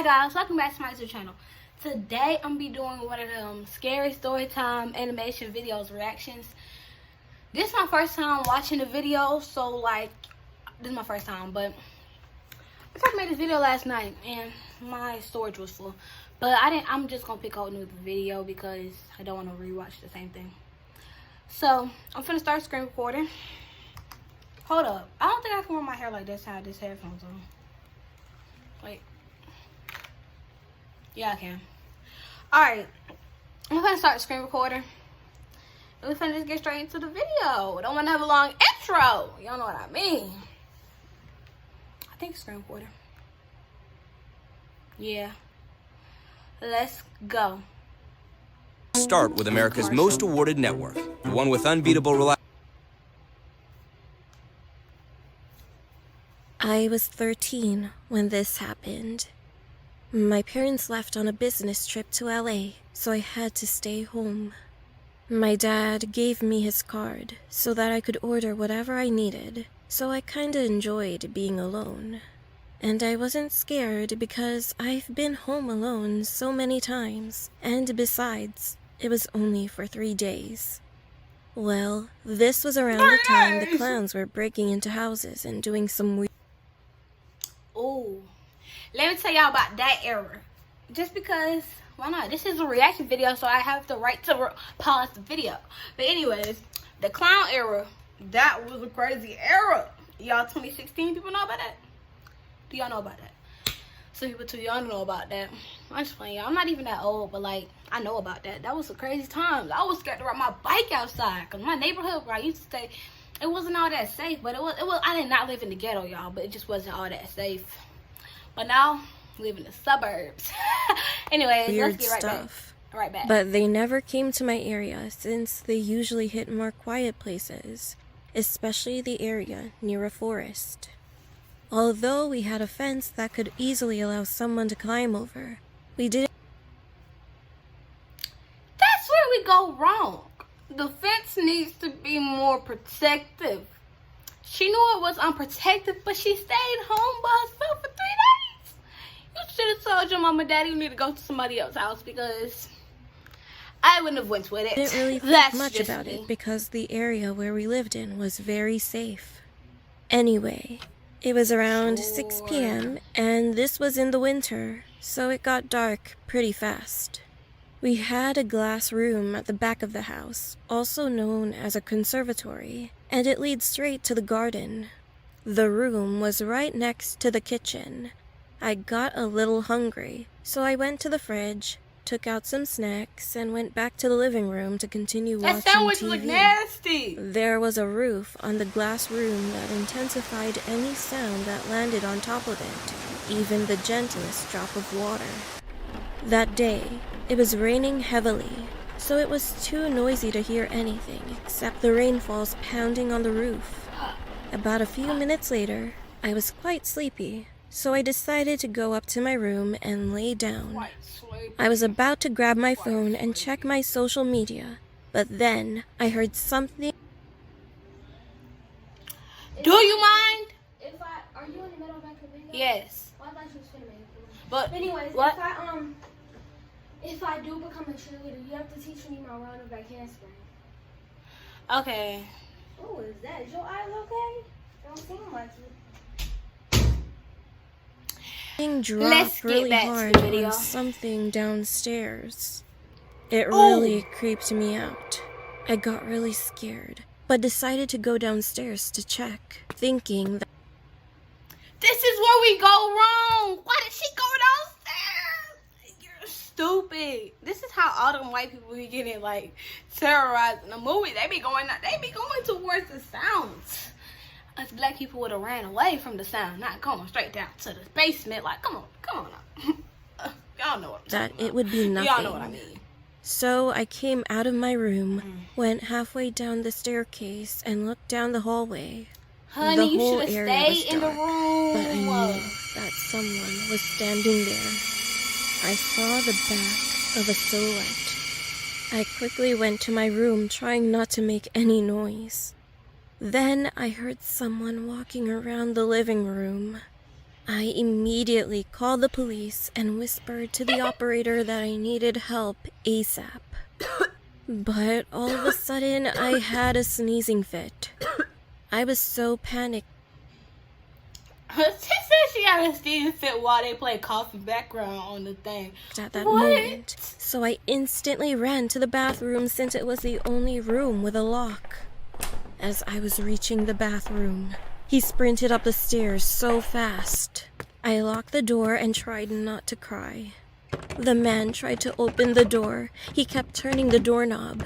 Hey guys, welcome back to my YouTube channel. Today I'm gonna be doing one of them scary story time animation videos reactions. This is my first time watching the video, so like this is my first time, but I tried to make this video last night and my storage was full. But I'm just gonna pick out a new video because I don't want to rewatch the same thing. So I'm finna start screen recording. Hold up. I don't think I can wear my hair like this. I have this headphones on. Wait. Yeah, I can. Alright. I'm gonna start screen recording. We're gonna just get straight into the video. I don't want to have a long intro. Y'all know what I mean. I think screen recording. Yeah. Let's go. Start with America's most awarded network, the one with unbeatable reliability. I was 13 when this happened. My parents left on a business trip to LA, so I had to stay home. My dad gave me his card so that I could order whatever I needed, so I kinda enjoyed being alone. And I wasn't scared because I've been home alone so many times, and besides, it was only for 3 days. Well, this was around the time the clowns were breaking into houses and doing some weird... Oh, let me tell y'all about that era. Just because, why not? This is a reaction video, so I have the right to pause the video. But anyways, the clown era, that was a crazy era. Y'all 2016 people know about that? Do y'all know about that? Some people too young know about that. I'm just playing y'all. I'm not even that old, but like, I know about that. That was a crazy time. I was scared to ride my bike outside. Because my neighborhood where I used to stay, it wasn't all that safe. But it was. I did not live in the ghetto, y'all. But it just wasn't all that safe. But now, I live in the suburbs. Anyways, let's get right back. But they never came to my area since they usually hit more quiet places, especially the area near a forest. Although we had a fence that could easily allow someone to climb over, we didn't... That's where we go wrong. The fence needs to be more protective. She knew it was unprotected, but she stayed home by herself for 3 days. You should have told your mom and daddy you need to go to somebody else's house because I wouldn't have went with it. Didn't really think much about it because the area where we lived in was very safe. Anyway, it was around 6 p.m. and this was in the winter, so it got dark pretty fast. We had a glass room at the back of the house, also known as a conservatory, and it leads straight to the garden. The room was right next to the kitchen. I got a little hungry, so I went to the fridge, took out some snacks, and went back to the living room to continue watching TV. That sandwich looked nasty! There was a roof on the glass room that intensified any sound that landed on top of it, even the gentlest drop of water. That day, it was raining heavily, so it was too noisy to hear anything except the rainfalls pounding on the roof. About a few minutes later, I was quite sleepy, so I decided to go up to my room and lay down. I was about to grab my phone and check my social media, but then I heard something. Do you mind? Are you in the middle of making a video? Yes. Well, I thought you was finna make a But anyways, what? if I do become a cheerleader, you have to teach me my round of back handspring. Okay. Oh, is your eyes okay? Don't seem like it. Dropped really hard on something downstairs. It really creeped me out. I got really scared, but decided to go downstairs to check, thinking that This is where we go wrong. Why did she go downstairs? You're stupid. This is how all them white people be getting like terrorized in the movie. They be going towards the sounds. Us black people would have ran away from the sound, not going straight down to the basement. Like, come on now. Y'all know what I'm that talking it would be about. nothing. Y'all know what I mean. So I came out of my room, went halfway down the staircase, and looked down the hallway. Honey, The you whole should have area stayed in the was dark, room. but I knew that someone was standing there. I saw the back of a silhouette. I quickly went to my room, trying not to make any noise. Then I heard someone walking around the living room. I immediately called the police and whispered to the operator that I needed help ASAP. But all of a sudden, I had a sneezing fit. I was so panicked. She said she had a sneezing fit while they play coffee background on the thing. At that moment, so I instantly ran to the bathroom since it was the only room with a lock. As I was reaching the bathroom, he sprinted up the stairs so fast. I locked the door and tried not to cry. The man tried to open the door. He kept turning the doorknob.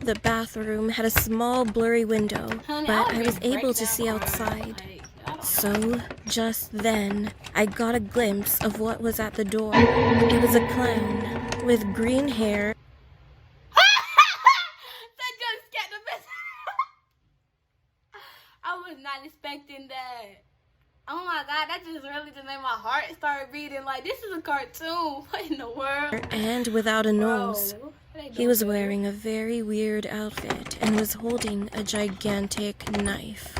The bathroom had a small blurry window, but I was able to see outside. So, just then, I got a glimpse of what was at the door. It was a clown with green hair. That just scared the mess. I was not expecting that. Oh my god, that just really just made my heart start beating. Like, this is a cartoon. What in the world? And without a nose. Bro, He was wearing a very weird outfit and was holding a gigantic knife.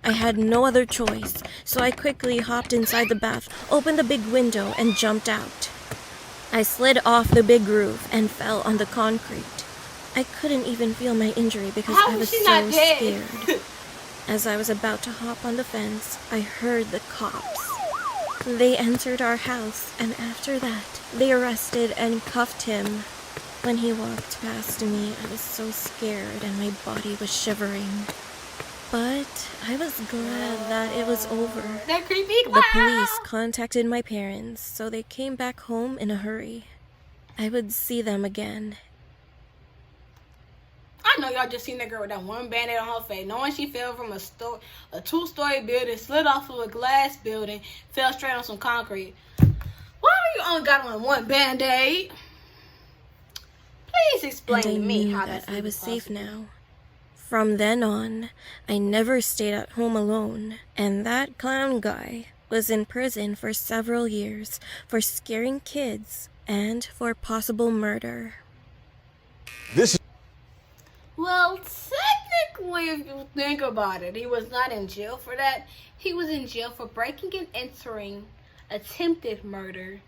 I had no other choice, so I quickly hopped inside the bath, opened the big window, and jumped out. I slid off the big roof and fell on the concrete. I couldn't even feel my injury because I was so scared. As I was about to hop on the fence, I heard the cops. They entered our house, and after that, they arrested and cuffed him. When he walked past me, I was so scared and my body was shivering. But I was glad that it was over. That creepy clown. The police contacted my parents, so they came back home in a hurry. I would see them again. I know y'all just seen that girl with that one band-aid on her face, knowing she fell from a two-story building, slid off of a glass building, fell straight on some concrete. Why do you only got on one band-aid? Please explain to me how that that's I was possible. safe now. From then on, I never stayed at home alone, and that clown guy was in prison for several years for scaring kids and for possible murder. Well, technically, if you think about it, he was not in jail for that. He was in jail for breaking and entering attempted murder.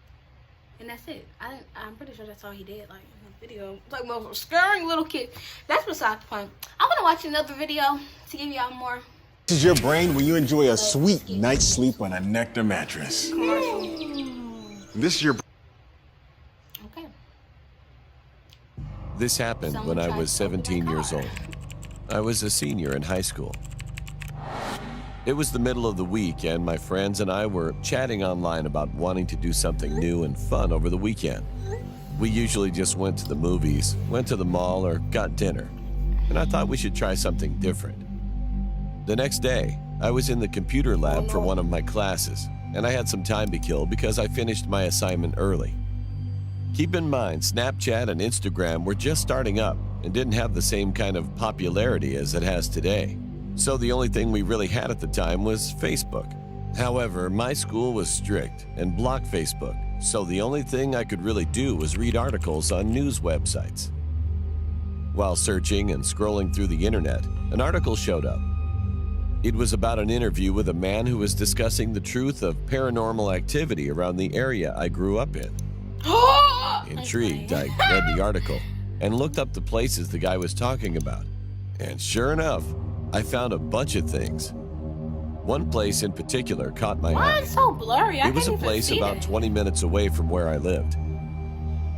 And that's it. I'm pretty sure that's all he did, like, in the video. Like, most scaring little kid. That's besides the point. I'm going to watch another video to give y'all more. This is your brain when you enjoy a sweet night's sleep on a Nectar mattress. This is your... Okay. This happened when I was 17 years old. I was a senior in high school. It was the middle of the week, and my friends and I were chatting online about wanting to do something new and fun over the weekend. We usually just went to the movies, went to the mall, or got dinner. And I thought we should try something different. The next day, I was in the computer lab for one of my classes, and I had some time to kill because I finished my assignment early. Keep in mind, Snapchat and Instagram were just starting up and didn't have the same kind of popularity as it has today. So the only thing we really had at the time was Facebook. However, my school was strict and blocked Facebook, so the only thing I could really do was read articles on news websites. While searching and scrolling through the internet, an article showed up. It was about an interview with a man who was discussing the truth of paranormal activity around the area I grew up in. Intrigued, I read the article and looked up the places the guy was talking about. And sure enough, I found a bunch of things. One place in particular caught my Why eye. is it so blurry? It was a place about 20 minutes away from where I lived.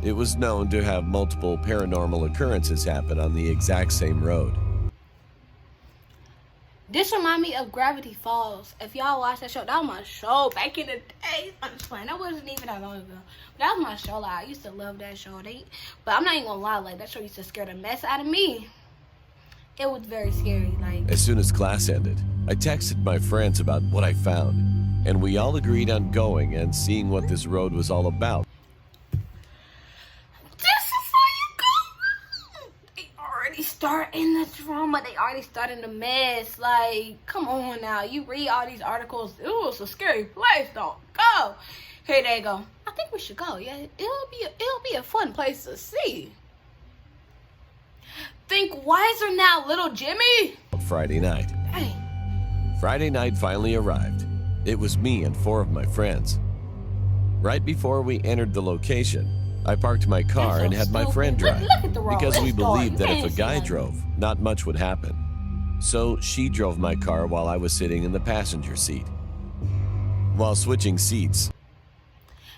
It was known to have multiple paranormal occurrences happen on the exact same road. This reminds me of Gravity Falls. If y'all watch that show, that was my show back in the day. I'm just playing. That wasn't even that long ago. But that was my show. Like, I used to love that show. But I'm not even gonna lie, like, that show used to scare the mess out of me. It was very scary. Like, As soon as class ended, I texted my friends about what I found, and we all agreed on going and seeing what this road was all about. just before you go, they already start in the drama. They already start in the mess. Like, come on now. You read all these articles. It was a scary place. Don't go. Here they go. I think we should go. Yeah, it'll be a fun place to see. Think wiser now, little Jimmy. Friday night. Hey. Friday night finally arrived. It was me and 4 of my friends. Right before we entered the location, I parked my car and had my friend drive because we believed that if a guy drove, not much would happen. So she drove my car while I was sitting in the passenger seat. While switching seats,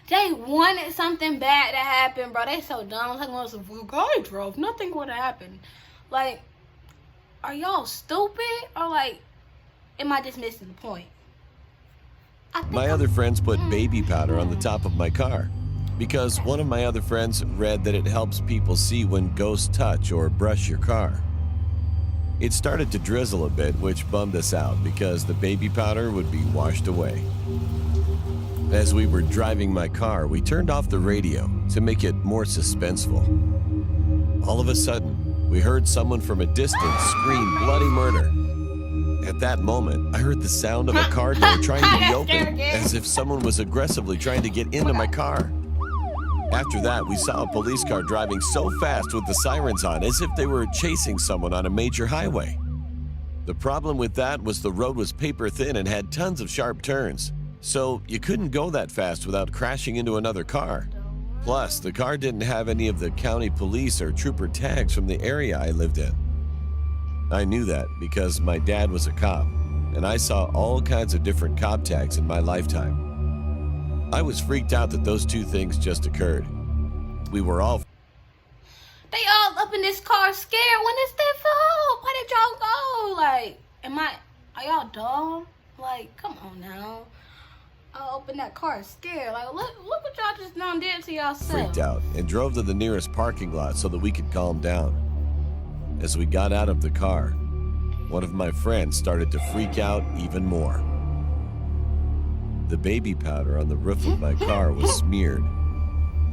they wanted something bad to happen, bro. They so dumb. Like, well, if a guy drove, nothing would have happened. Like, are y'all stupid? Or, like, am I just missing the point? my other friends put baby powder on the top of my car because one of my other friends read that it helps people see when ghosts touch or brush your car. It started to drizzle a bit, which bummed us out because the baby powder would be washed away. As we were driving my car, we turned off the radio to make it more suspenseful. All of a sudden, we heard someone from a distance scream bloody murder. At that moment, I heard the sound of a car door trying to be opened, as if someone was aggressively trying to get into my car. After that, we saw a police car driving so fast with the sirens on, as if they were chasing someone on a major highway. The problem with that was the road was paper thin and had tons of sharp turns, so you couldn't go that fast without crashing into another car. Plus, the car didn't have any of the county police or trooper tags from the area I lived in. I knew that because my dad was a cop, and I saw all kinds of different cop tags in my lifetime. I was freaked out that those two things just occurred. We were all... They all up in this car scared. When is their fault? Why did y'all go? Like, are y'all dumb? Like, come on now. I'll open that car scared. Like, look what y'all just done did to yourself. Freaked out and drove to the nearest parking lot so that we could calm down. As we got out of the car, one of my friends started to freak out even more. The baby powder on the roof of my car was smeared,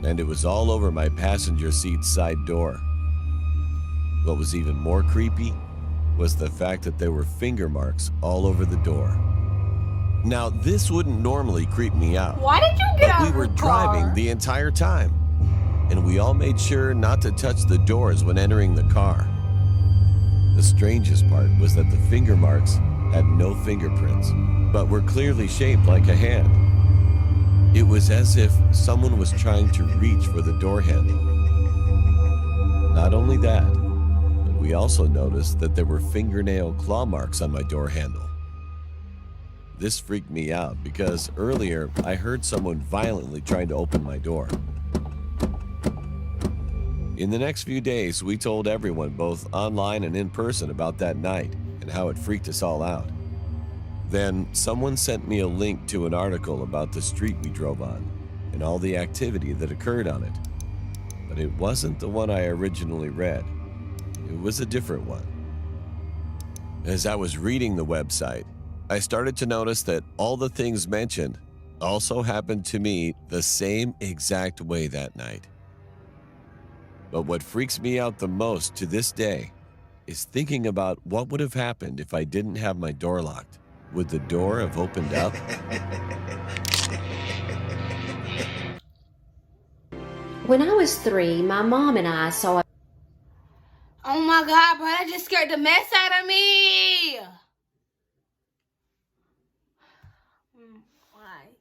and it was all over my passenger seat side door. What was even more creepy was the fact that there were finger marks all over the door. Now, this wouldn't normally creep me out. Why did you get out But we were driving the entire time, and we all made sure not to touch the doors when entering the car. The strangest part was that the finger marks had no fingerprints, but were clearly shaped like a hand. It was as if someone was trying to reach for the door handle. Not only that, but we also noticed that there were fingernail claw marks on my door handle. This freaked me out because earlier I heard someone violently trying to open my door. In the next few days, we told everyone, both online and in person, about that night and how it freaked us all out. Then, someone sent me a link to an article about the street we drove on and all the activity that occurred on it. But it wasn't the one I originally read. It was a different one. As I was reading the website, I started to notice that all the things mentioned also happened to me the same exact way that night. But what freaks me out the most to this day is thinking about what would have happened if I didn't have my door locked. Would the door have opened up? When I was 3, my mom and I saw a... Oh my God, bro, that just scared the mess out of me. Why?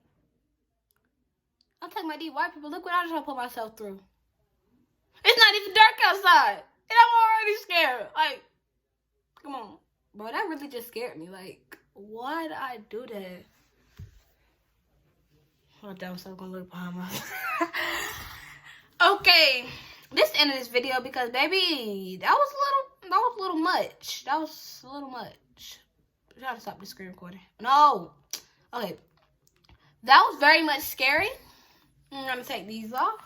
I'll take my deep white people. Look what I just trying to put myself through. It's not even dark outside, and I'm already scared. Like, come on, bro, that really just scared me. Like, why did I do that? Oh, damn, so I'm gonna look behind myself. Okay, this is the end of this video because, baby, that was a little much. That was a little much. I'm trying to stop the screen recording. No. Okay, that was very much scary. I'm gonna take these off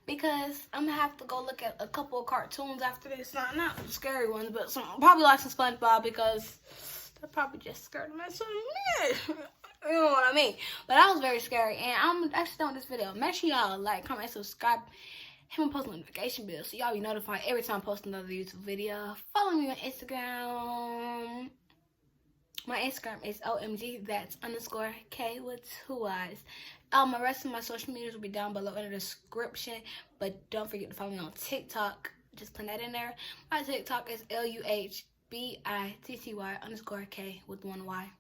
because I'm gonna have to go look at a couple of cartoons after this. Not scary ones, but probably like some SpongeBob because that probably just scared the mess out of me. You know what I mean? But that was very scary, and I'm actually done with this video. Make sure y'all like, comment, subscribe, hit my post notification bell so y'all be notified every time I post another YouTube video. Follow me on Instagram. My Instagram is OMG, that's _K with 2 eyes. My rest of my social medias will be down below in the description, but don't forget to follow me on TikTok. Just put that in there. My TikTok is LUHBITTY _K with 1 Y.